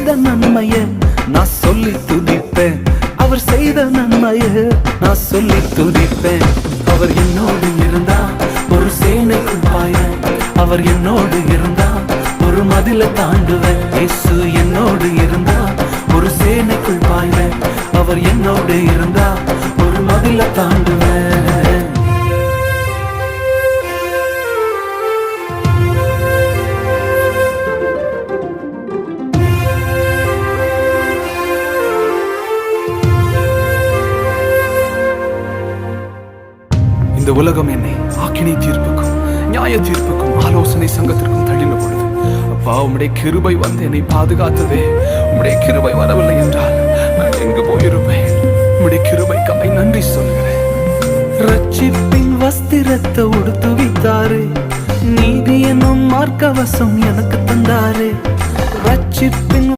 செய்த நன்மைய நான் சொல்லி துதிப்பேன். அவர் செய்த நன்மைய நான் சொல்லி துதிப்பேன். அவர் என்னோடு இருந்தா ஒரு சேனைக்குள் பாய, அவர் என்னோடு இருந்தா ஒரு மதில தாண்டுவேன். இயேசு என்னோடு இருந்தா ஒரு சேனைக்குள் பாய்வேன். அவர் என்னோடு இருந்தா ஒரு மதில தாண்டுவேன். இந்த உலகம் என்னை ஆக்கினை தீர்ப்புக்கும் நியாய தீர்ப்புக்கும் ஆலோசனை சங்கத்திற்கும் தள்ளின பொழுது, அப்பா உம்முடைய கிருபை வந்து என்னை பாதுகாத்ததே. உம்முடைய கிருபை வரவில்லை என்றால் நான் எங்கு போயிருப்பேன்? உம்முடைய கிருபைக்காய் நன்றி சொல்கிறேன். ரட்சிப்பின் வஸ்திரத்தை உடுத்து வைத்தாரு, நீதி என்னும் மார்க்கவசம் எனக்கு தந்தாரு. ரட்சிப்பின்